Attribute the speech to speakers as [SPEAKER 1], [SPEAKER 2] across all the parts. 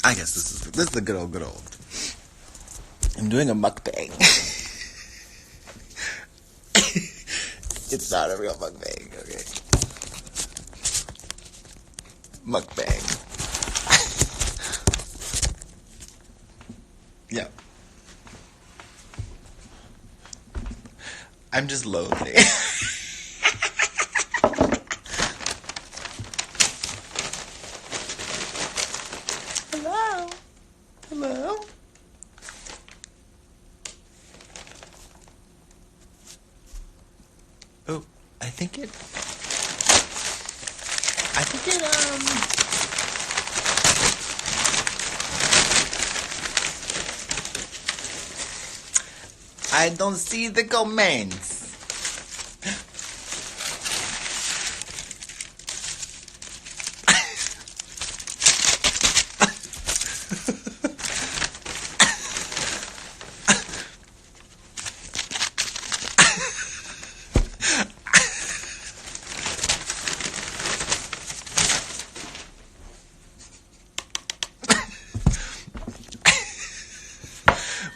[SPEAKER 1] I guess this is the good old. I'm doing a mukbang. It's not a real mukbang, okay? Mukbang. Yeah. I'm just lonely. Hello? Hello? Oh, I think it, I don't see the comments.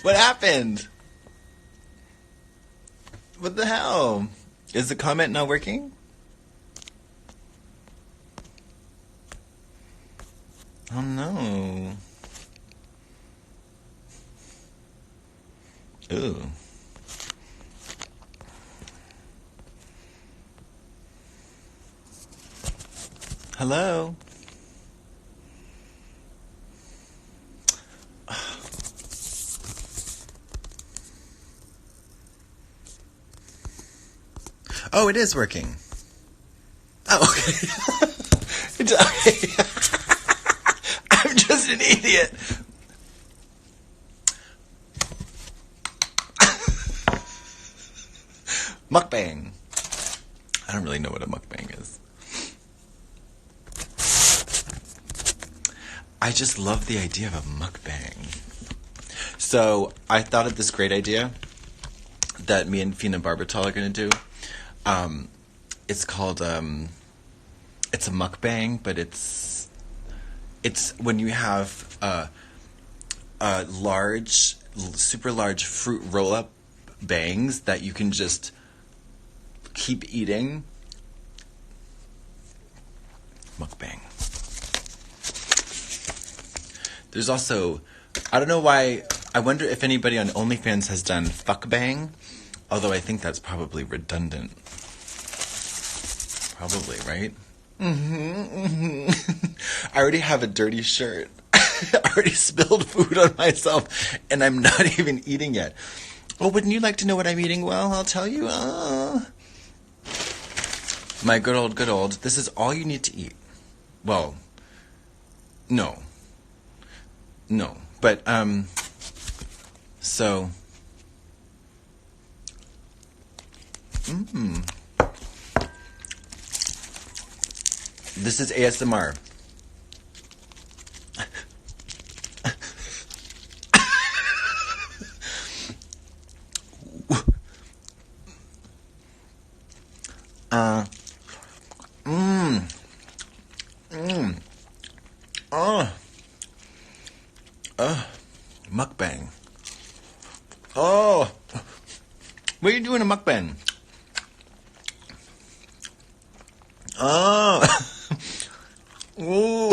[SPEAKER 1] What happened? What the hell? Is the comment not working? Oh no. Ooh. Hello? Oh, it is working. Oh, okay. I'm just an idiot. Mukbang. I don't really know what a mukbang is. I just love the idea of a mukbang. So I thought of this great idea that me and Fina Barbital are going to do. It's called, it's a mukbang, but it's when you have large, super large fruit roll-up bangs that you can just keep eating. Mukbang. There's also, I don't know why, I wonder if anybody on OnlyFans has done fuckbang, although I think that's probably redundant. Probably, right? I already have a dirty shirt. I already spilled food on myself, and I'm not even eating yet. Oh, wouldn't you like to know what I'm eating? Well, I'll tell you. My good old. This is all you need to eat. Well, no. But, so... This is ASMR. Mukbang. Oh, what are you doing a mukbang? Oh, ooh.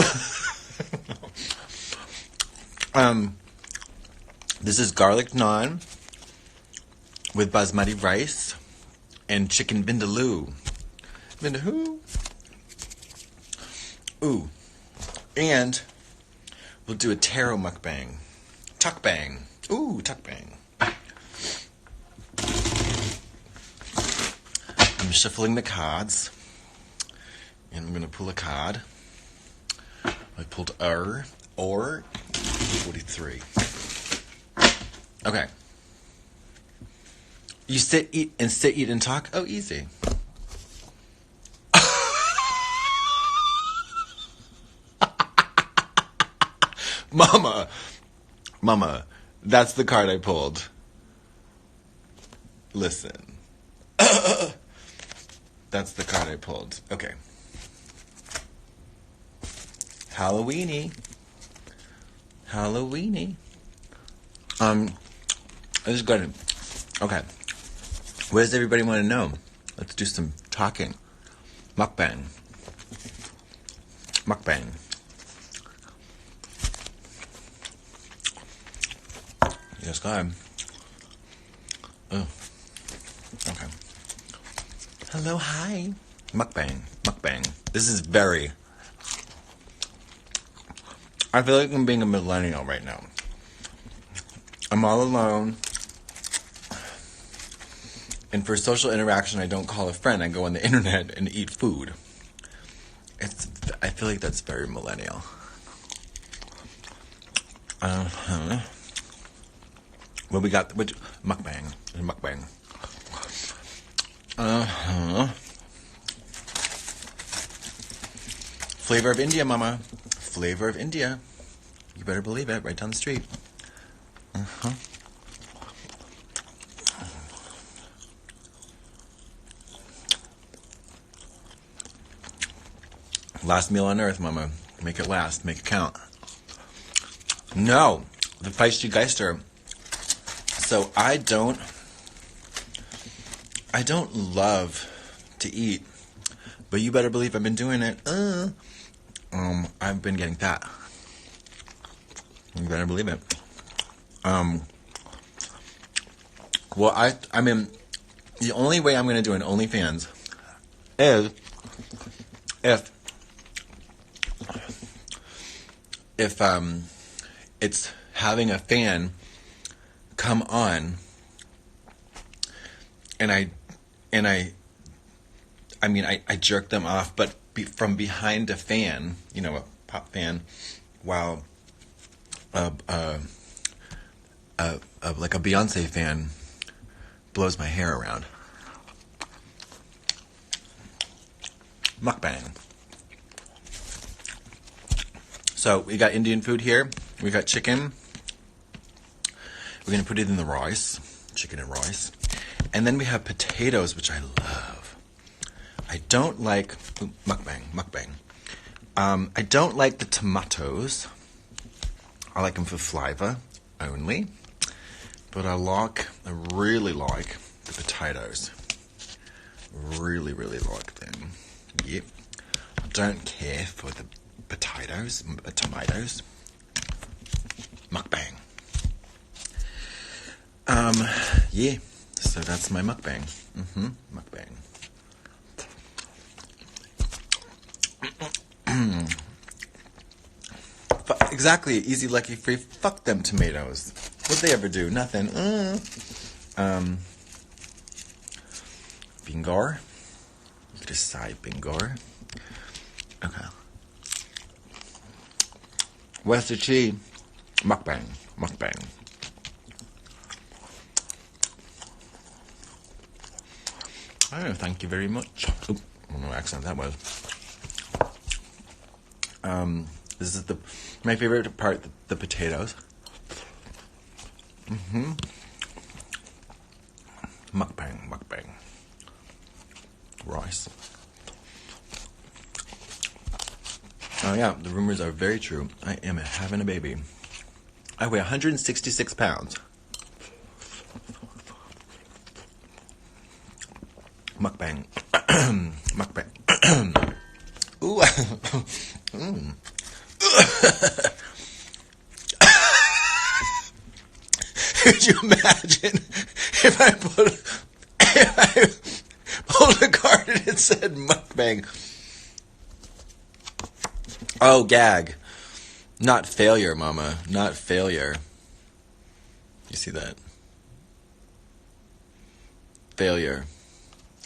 [SPEAKER 1] This is garlic naan with basmati rice and chicken vindaloo. Vindaloo. Ooh, and we'll do a taro mukbang. Tuckbang. Ooh, tuckbang. I'm shuffling the cards. And I'm going to pull a card. I pulled or 43. Okay. You sit, eat, and talk? Oh, easy. Mama, that's the card I pulled. Listen. That's the card I pulled. Okay. Halloweeny. Halloweeny. This is good. Okay. What does everybody want to know? Let's do some talking. Mukbang. Mukbang. Yes, God. Oh. Okay. Hello, hi. Mukbang. Mukbang. This is very... I feel like I'm being a millennial right now. I'm all alone. And for social interaction, I don't call a friend. I go on the internet and eat food. I feel like that's very millennial. Well, we got mukbang. Mukbang. Flavor of India, mama. Flavor of India. You better believe it. Right down the street. Last meal on earth, mama. Make it last. Make it count. No. The feisty geister. So I don't love to eat, but you better believe I've been doing it. I've been getting fat. You better believe it. Well, I mean, the only way I'm going to do an OnlyFans is if it's having a fan come on and I jerk them off, but from behind a fan, a pop fan, while like a Beyonce fan blows my hair around. Mukbang. So we got Indian food here. We got chicken. We're going to put it in the rice. Chicken and rice. And then we have potatoes, which I love. I don't like... Mukbang. I don't like the tomatoes. I like them for flavor only. But I really like the potatoes. Really, really like them. Yep. I don't care for the tomatoes. Mukbang. Yeah. So that's my mukbang. Mukbang. Exactly. Easy, lucky, free. Fuck them tomatoes. What'd they ever do? Nothing. Bingar. You could just say bingar. Okay. Where's the cheese? Mukbang. Oh, thank you very much. Oop, I don't know what accent that was. This is my favorite part, the potatoes. Mukbang. Rice. Oh yeah, the rumors are very true. I am having a baby. I weigh 166 pounds. Mukbang. Ooh. Could you imagine if I pulled a card and it said mukbang? Oh, gag. Not failure, mama. Not failure. You see that? Failure.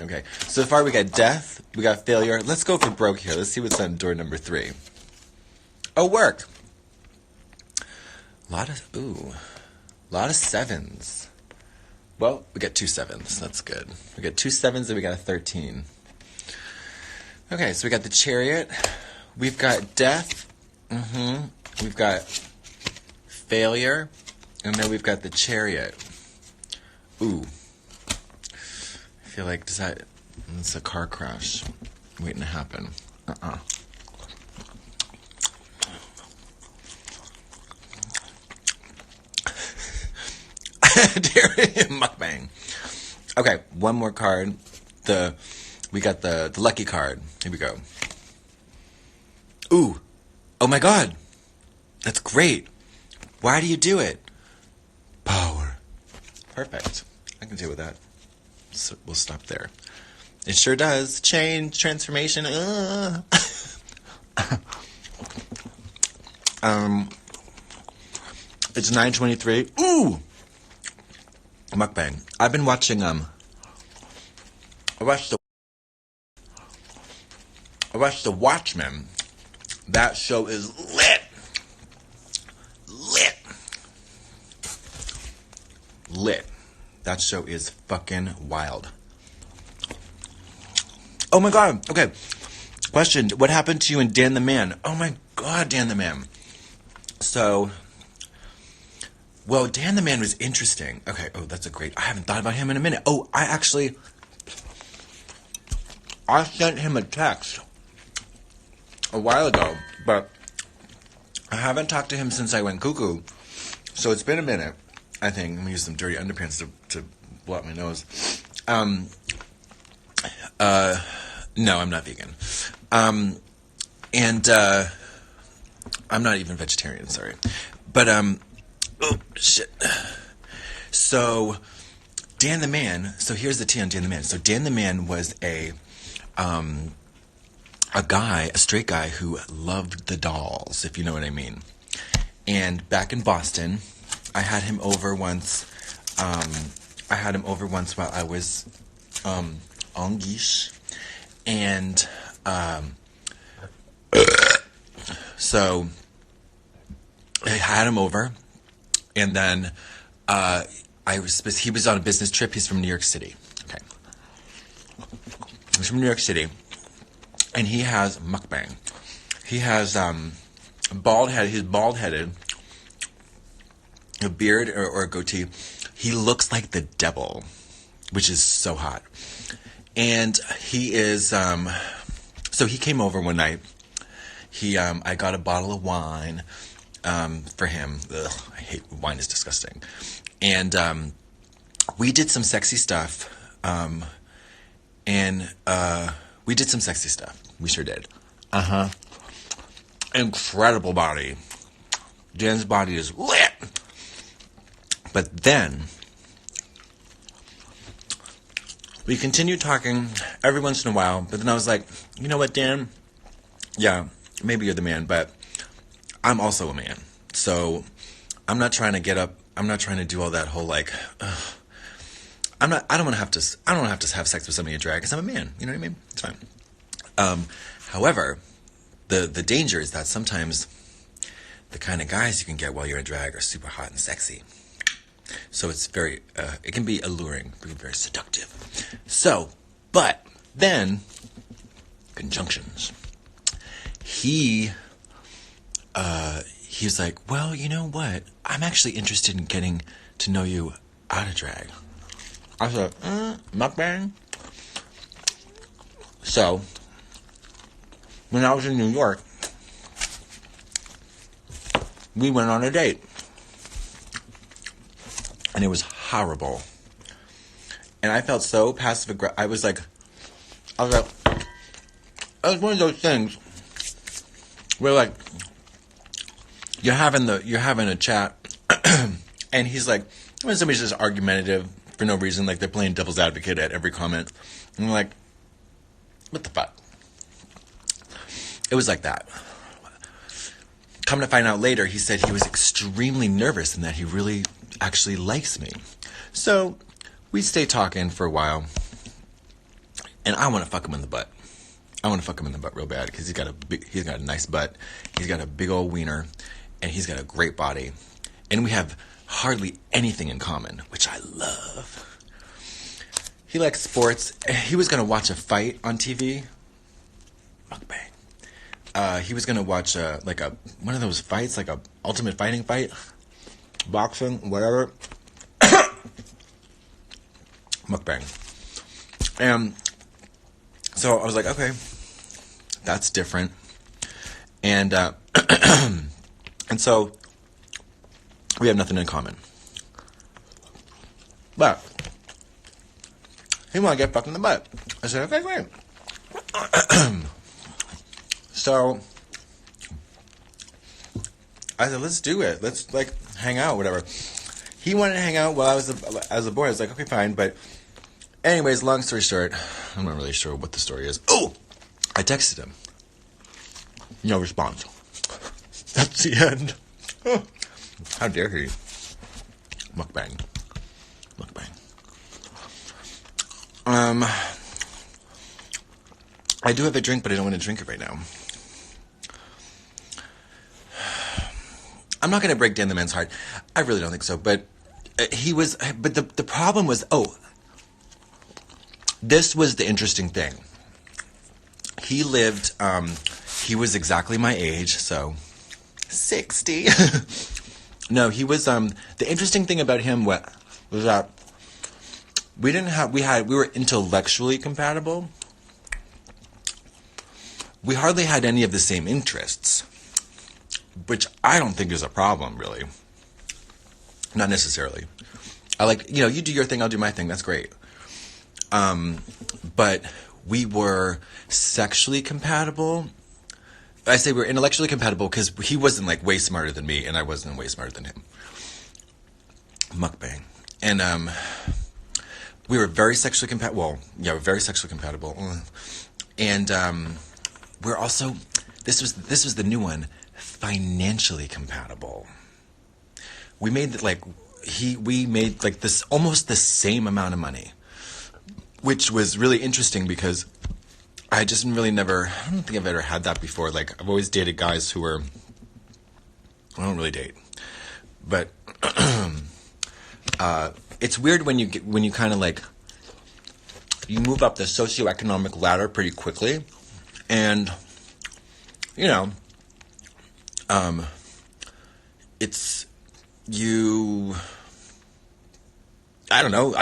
[SPEAKER 1] Okay. So far we got death. We got failure. Let's go for broke here. Let's see what's on door number 3. Oh, work. Lot of 7s. Well, we got 2 7s. That's good. We got 2 7s and we got a 13. Okay, so we got the chariot. We've got death. We've got failure. And then we've got the chariot. Ooh. I feel like it's a car crash waiting to happen. Mukbang. Okay, one more card. We got the lucky card. Here we go. Ooh. Oh my god. That's great. Why do you do it? Power. Perfect. I can deal with that. So we'll stop there. It sure does. Change, transformation. It's 9:23. Ooh! Mukbang. I've been watching, I watched The Watchmen. That show is lit. Lit. That show is fucking wild. Oh my god. Okay. Question. What happened to you and Dan the Man? Oh my god, Dan the Man. So, well, Dan the Man was interesting. Okay. Oh, that's a great... I haven't thought about him in a minute. Oh, I sent him a text a while ago, but I haven't talked to him since I went cuckoo. So it's been a minute, I think. I'm going to use some dirty underpants to blow out my nose. No, I'm not vegan. And I'm not even vegetarian, sorry. But, oh, shit. So, Dan the Man, so here's the tea on Dan the Man. So Dan the Man was a straight guy who loved the dolls, if you know what I mean. And back in Boston, I had him over once while I was en guiche. And so I had him over, and then he was on a business trip. He's from New York City. Okay. He's from New York City. And he has mukbang. He has bald head. He's bald headed, a beard or a goatee. He looks like the devil, which is so hot. And he is. So he came over one night. I got a bottle of wine for him. Ugh, I hate wine. Is disgusting. And we did some sexy stuff. We did some sexy stuff. We sure did. Incredible body. Dan's body is lit. But then we continued talking every once in a while. But then I was like, you know what, Dan? Yeah, maybe you're the man, but I'm also a man. So I'm not trying to get up. I'm not trying to do all that whole like. I don't want to have to have sex with somebody in drag because I'm a man. You know what I mean? It's fine. However, the danger is that sometimes the kind of guys you can get while you're in drag are super hot and sexy. So it's very, it can be alluring, it can be very seductive. So, but then, conjunctions. He was like, well, you know what? I'm actually interested in getting to know you out of drag. I said, mukbang? So, when I was in New York, we went on a date. And it was horrible. And I felt so passive aggressive. I was like, it was one of those things where like, you're having a chat, and he's like, when somebody's just argumentative for no reason, like they're playing devil's advocate at every comment. And I'm like, what the fuck? It was like that. Come to find out later, he said he was extremely nervous and that he really actually likes me. So we stayed talking for a while, and I want to fuck him in the butt. I want to fuck him in the butt real bad because he's got a nice butt. He's got a big old wiener, and he's got a great body, and we have hardly anything in common, which I love. He likes sports. He was gonna watch a fight on TV. Mukbang. He was gonna watch one of those fights, like a ultimate fighting fight, boxing, whatever. Mukbang. And so I was like, okay, that's different. And and so we have nothing in common. But he wanted to get fucked in the butt. I said, okay, great. So I said, let's do it. Let's like hang out, whatever. He wanted to hang out while I was as a boy. I was like, okay, fine. But anyways, long story short, I'm not really sure what the story is. Oh, I texted him. No response. That's the end. How dare he? Mukbang. I do have a drink, but I don't want to drink it right now. I'm not going to break down the man's heart. I really don't think so. But he was. But the problem was. Oh, this was the interesting thing. He lived. He was exactly my age, so 60. No, he was. The interesting thing about him was that we were intellectually compatible. We hardly had any of the same interests, which I don't think is a problem, really. Not necessarily. I like, you do your thing, I'll do my thing. That's great. But we were sexually compatible. I say we were intellectually compatible because he wasn't like way smarter than me, and I wasn't way smarter than him. Mukbang. And we were very sexually compatible. Well, yeah, we're very sexually compatible. And we're also, this was the new one, financially compatible. We made this almost the same amount of money, which was really interesting because I don't think I've ever had that before. Like, I've always dated guys who were, I don't really date, but it's weird when you kind of like, you move up the socioeconomic ladder pretty quickly, and it's you. I don't know.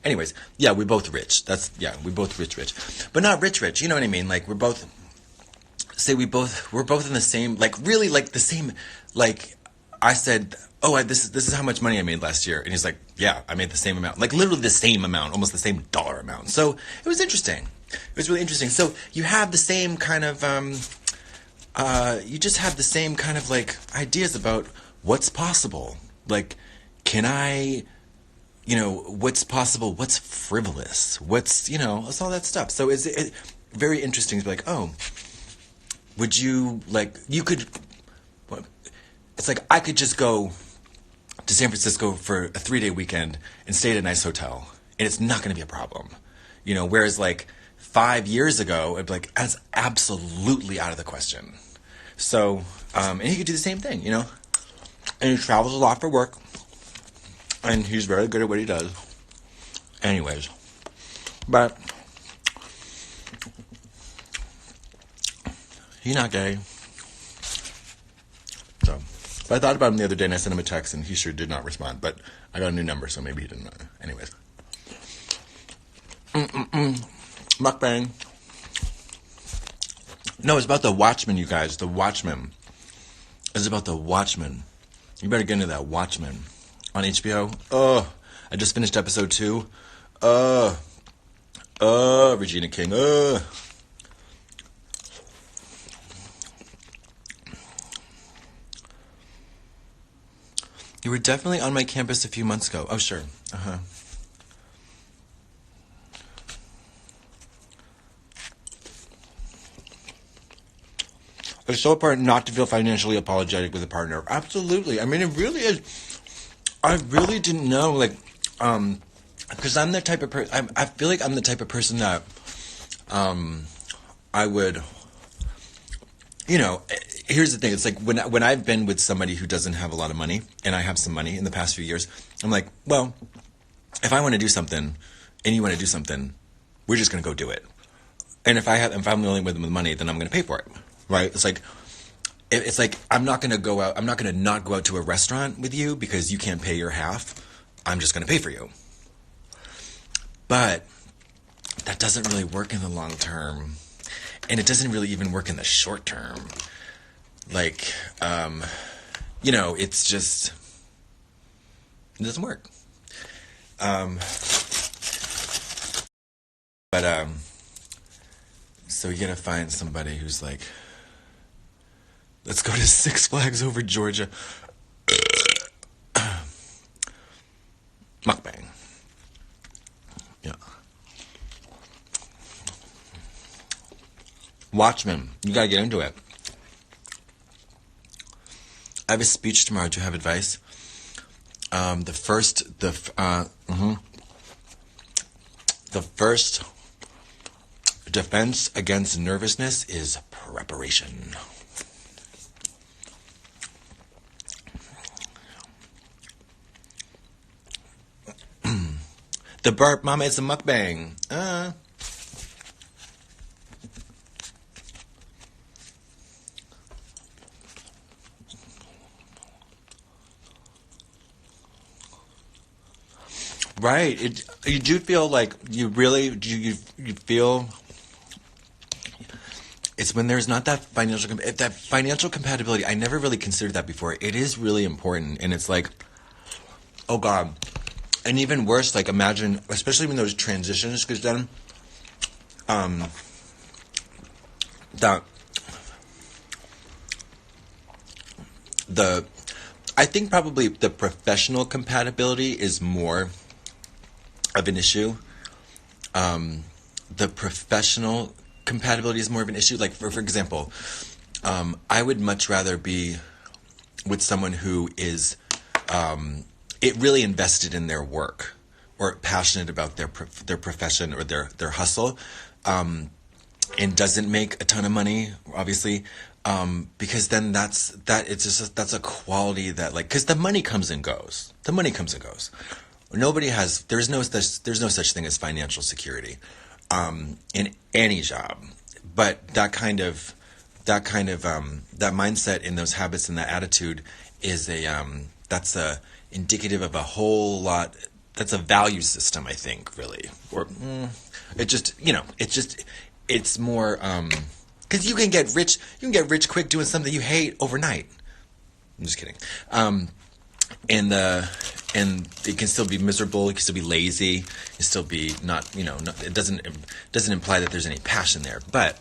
[SPEAKER 1] Anyways, yeah, we're both rich. We're both rich, but not rich. You know what I mean? Like we're both in the same, like really like the same. Like I said, this is how much money I made last year, and he's like, yeah, I made the same amount, like literally the same amount, almost the same dollar amount. So it was interesting. It was really interesting. So you have the same kind of, you just have the same kind of like ideas about what's possible. Like, can I, what's possible? What's frivolous? What's, it's all that stuff. So it's very interesting to be like, oh, would you like, you could, it's like I could just go to San Francisco for a 3-day weekend and stay at a nice hotel, and it's not going to be a problem. Whereas like 5 years ago, it'd be like, that's absolutely out of the question. So, and he could do the same thing, and he travels a lot for work, and he's very good at what he does. Anyways, but he's not gay. So, but I thought about him the other day, and I sent him a text, and he sure did not respond. But I got a new number, so maybe he didn't know. Anyways. Mukbang. No, it's about The Watchmen, you guys. The Watchmen. It's about The Watchmen. You better get into that Watchmen on HBO. Oh, I just finished episode 2. Regina King. You were definitely on my campus a few months ago. Oh, sure. Uh-huh. It's so important not to feel financially apologetic with a partner. Absolutely. I mean, it really is. I really didn't know, like, because I'm the type of person, I feel like I'm the type of person that, I would, here's the thing. It's like when I've been with somebody who doesn't have a lot of money, and I have some money in the past few years, I'm like, well, if I want to do something, and you want to do something, we're just going to go do it. And if I'm the only one with money, then I'm going to pay for it. Right? It's like I'm not going to go out. I'm not going to not go out to a restaurant with you because you can't pay your half. I'm just going to pay for you. But that doesn't really work in the long term, and it doesn't really even work in the short term. Like, it's just, it doesn't work. But so you gotta find somebody who's like, let's go to Six Flags over Georgia. Mukbang. Yeah. Watchmen. You gotta get into it. I have a speech tomorrow. Do you have advice? The first defense against nervousness is preparation. The burp, mama, it's a mukbang. Right. You do feel like you really you feel it's when there's not that financial compatibility. I never really considered that before. It is really important, and it's like, oh God. And even worse, like imagine, especially when those transitions, because then, I think probably the professional compatibility is more of an issue. The professional compatibility is more of an issue. Like for example, I would much rather be with someone who is, it really invested in their work or passionate about their profession or their hustle, and doesn't make a ton of money, obviously, because then that's a quality that, like, because the money comes and goes. There's no such thing as financial security in any job, but that mindset and those habits and that attitude is that's indicative of a whole lot. That's a value system, I think, really. Or it's more because you can get rich quick doing something you hate overnight. I'm just kidding. And it can still be miserable. It can still be lazy. It can still be not. It doesn't imply that there's any passion there. But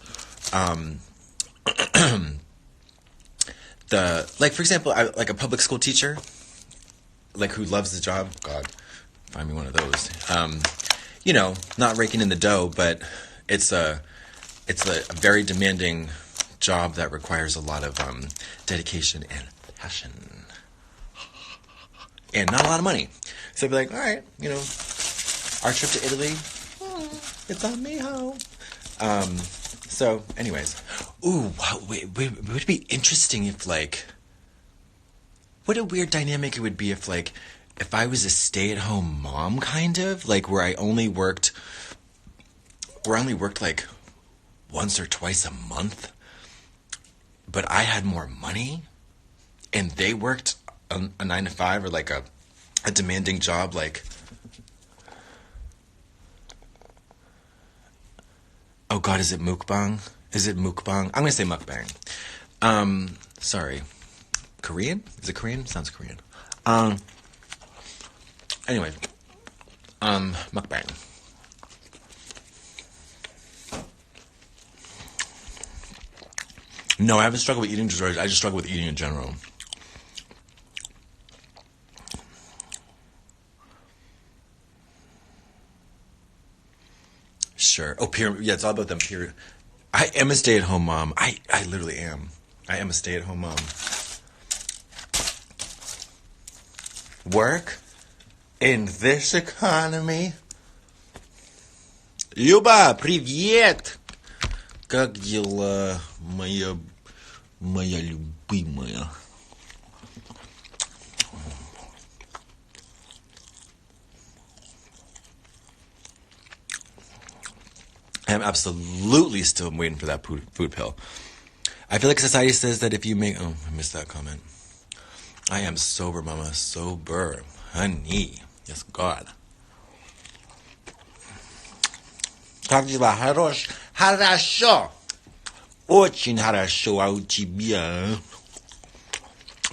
[SPEAKER 1] for example, like a public school teacher, like who loves the job. God, find me one of those. Not raking in the dough, but it's a very demanding job that requires a lot of dedication and passion, and not a lot of money. So I'd be like, all right, our trip to Italy, it's on me, ho. So, anyways, it would be interesting if, like, what a weird dynamic it would be if I was a stay-at-home mom, kind of, like, where I only worked like once or twice a month, but I had more money, and they worked a 9-to-5 or like a demanding job, like, oh God, is it mukbang? I'm gonna say mukbang. Sorry. Korean? Is it Korean? Sounds Korean. Anyway. Mukbang. No, I haven't struggled with eating disorders. I just struggle with eating in general. Sure. Oh, yeah, it's all about them. I am a stay-at-home mom. I literally am. I am a stay-at-home mom. Work in this economy. Люба, привет! Как дела, моя любимая? I am absolutely still waiting for that food pill. I feel like society says that if you make... Oh, I missed that comment. I am sober, mama. Sober. Honey. Yes, God. Как дела? Хорошо. Очень хорошо. А у тебя?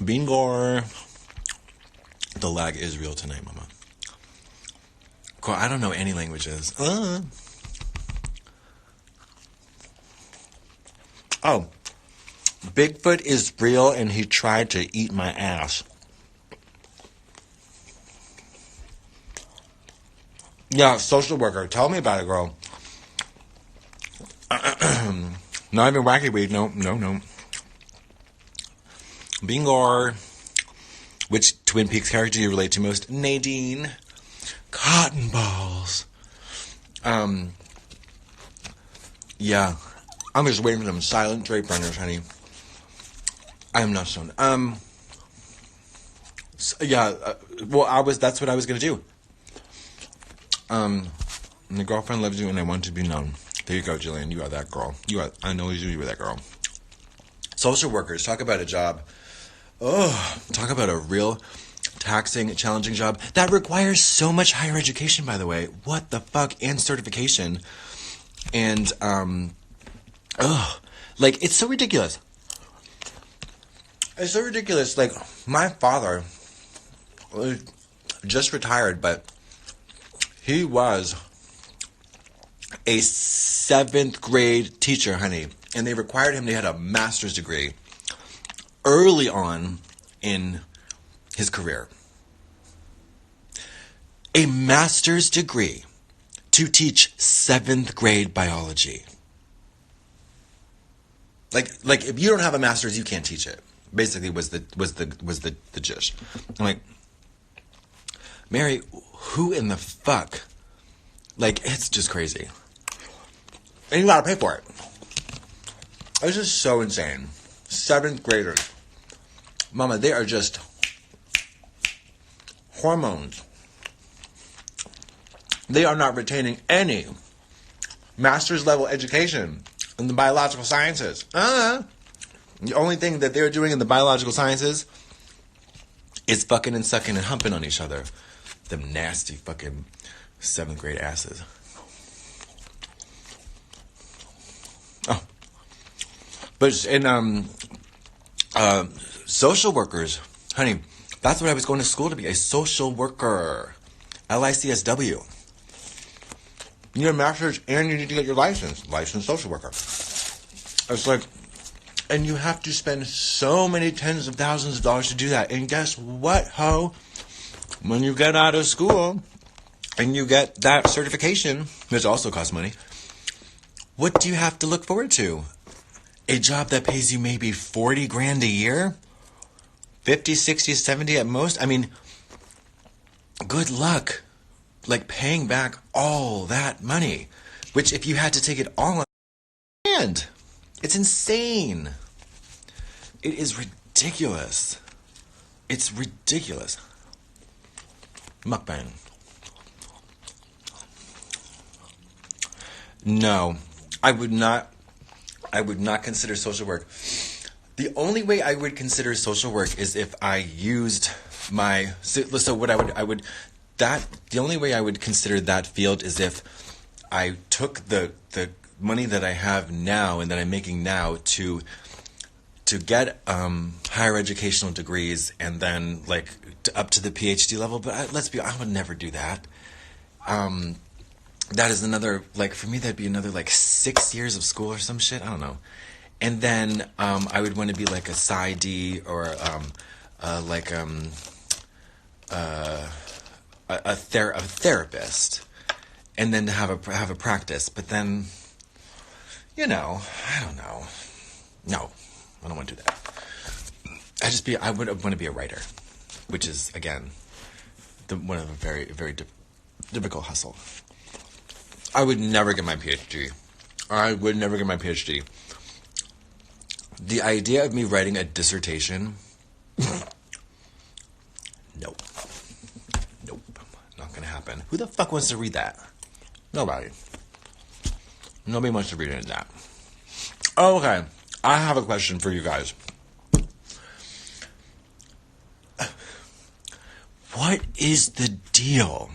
[SPEAKER 1] Bingo. The lag is real tonight, mama. Cool, I don't know any languages. Oh, Bigfoot is real and he tried to eat my ass. Yeah, social worker. Tell me about it, girl. Not even wacky weed. No. Bingo. Which Twin Peaks character do you relate to most? Nadine. Cotton balls. Yeah. I'm just waiting for them silent drape runners, honey. I'm not stoned. That's what I was gonna do. My girlfriend loves you and I want to be known. There you go, Jillian. You are that girl. I know you are that girl. Social workers, talk about a job. Oh, talk about a real taxing, challenging job that requires so much higher education, by the way. What the fuck? And certification. And, it's so ridiculous. It's so ridiculous. Like, my father just retired, but he was a 7th grade teacher, honey. And they required him to have a master's degree early on in his career. A master's degree to teach 7th grade biology. Like if you don't have a master's, you can't teach it. Basically was the gist. I'm like, Mary, who in the fuck? Like, it's just crazy. And you gotta pay for it. It's just so insane. 7th graders. Mama, they are just hormones. They are not retaining any master's level education in the biological sciences. The only thing that they're doing in the biological sciences is fucking and sucking and humping on each other. Them nasty fucking 7th grade asses. Oh. But in social workers, honey, that's what I was going to school to be, a social worker. LICSW. You need a master's and you need to get your license. Licensed social worker. It's like, and you have to spend so many tens of thousands of dollars to do that. And guess what, ho? When you get out of school and you get that certification, which also costs money, what do you have to look forward to? A job that pays you maybe 40 grand a year? 50, 60, 70 at most? I mean, good luck. Like paying back all that money. Which if you had to take it all on hand, it's insane. It is ridiculous. It's ridiculous. Mukbang. No, I would not consider social work. The only way I would consider social work is if I used my, so what the only way I would consider that field is if I took the money that I have now and that I'm making now to get higher educational degrees and then up to the PhD level. But I would never do that. That is another, for me, that'd be another 6 years of school or some shit. I don't know. And then I would want to be like a PsyD or a therapist, and then to have a practice. But then, I don't know. No, I don't want to do that. I would want to be a writer, which is again one of a very, very difficult hustle. I would never get my PhD. The idea of me writing a dissertation, nope, not gonna happen. Who the fuck wants to read that? Nobody wants to read any of that. Oh, okay, I have a question for you guys. What is the deal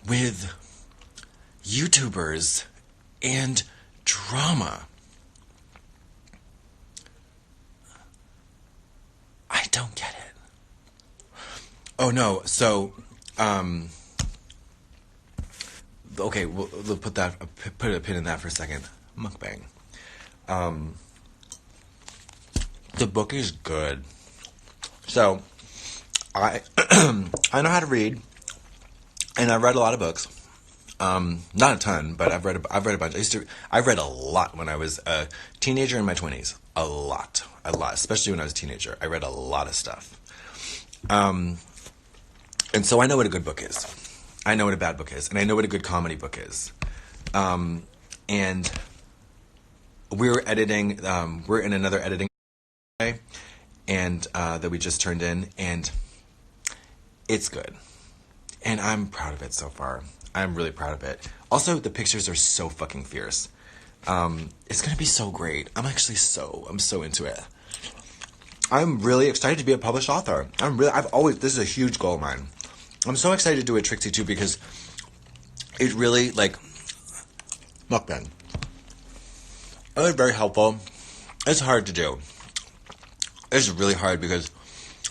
[SPEAKER 1] with YouTubers and drama? don't get it. Oh no, so okay, we'll put a pin in that for a second. Mukbang. The book is good. So, I I know how to read, and I've read a lot of books. Not a ton, but I've read a bunch. I read a lot when I was a teenager in my 20s. A lot, especially when I was a teenager. I read a lot of stuff. And so I know what a good book is. I know what a bad book is, and I know what a good comedy book is. And we're editing. We're in another editing, and that we just turned in, and it's good, and I'm proud of it so far. I'm really proud of it. Also, the pictures are so fucking fierce. It's gonna be so great. I'm so into it. I'm really excited to be a published author. This is a huge goal of mine. I'm so excited to do it, Trixie, too, because it really, mukbang. It was very helpful. It's hard to do. It's really hard because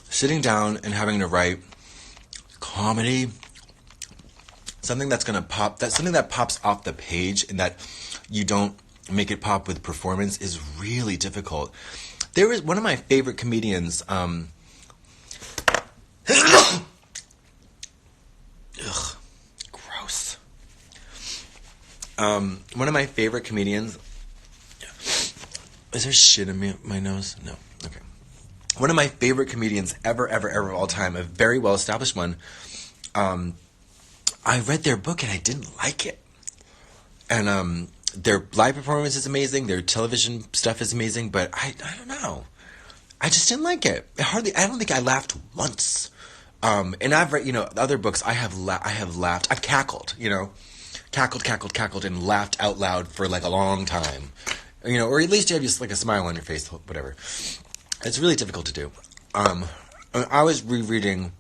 [SPEAKER 1] sitting down and having to write comedy, something that's gonna pop, something that pops off the page and that you don't make it pop with performance is really difficult. There was one of my favorite comedians, gross. One of my favorite comedians. Is there shit in my nose? No. Okay. One of my favorite comedians ever of all time, a very well established one. I read their book and I didn't like it. And their live performance is amazing. Their television stuff is amazing, but I don't know. I just didn't like it. I don't think I laughed once. And I've read, other books. I have laughed. I've cackled. Cackled, and laughed out loud for a long time. Or at least you have just a smile on your face, whatever. It's really difficult to do. I was rereading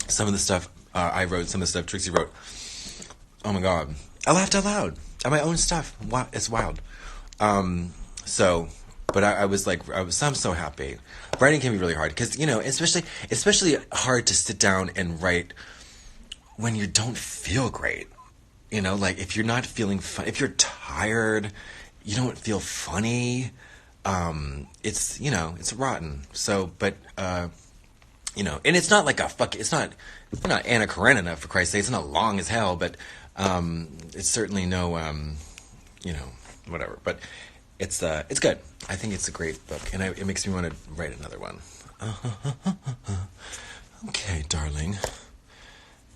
[SPEAKER 1] some of the stuff I wrote, some of the stuff Trixie wrote. Oh my god, I laughed out loud at my own stuff. Wow, it's wild. But I'm so happy. Writing can be really hard because especially hard to sit down and write when you don't feel great. If you're not feeling fun, if you're tired, you don't feel funny. It's rotten. So, but and it's not it's not Anna Karenina, for Christ's sake. It's not long as hell, but it's certainly no whatever. But it's good. I think it's a great book, and it makes me want to write another one. Okay, darling.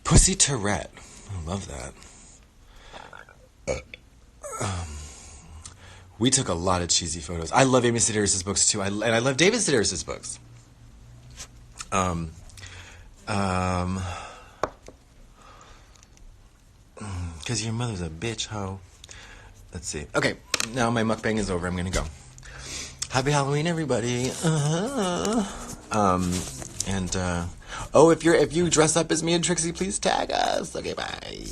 [SPEAKER 1] Pussy Tourette. I love that. We took a lot of cheesy photos. I love Amy Sedaris' books too, and I love David Sedaris' books. Because your mother's a bitch, ho. Let's see. Okay, now my mukbang is over. I'm gonna go. Happy Halloween, everybody. If you dress up as me and Trixie, please tag us. Okay, bye.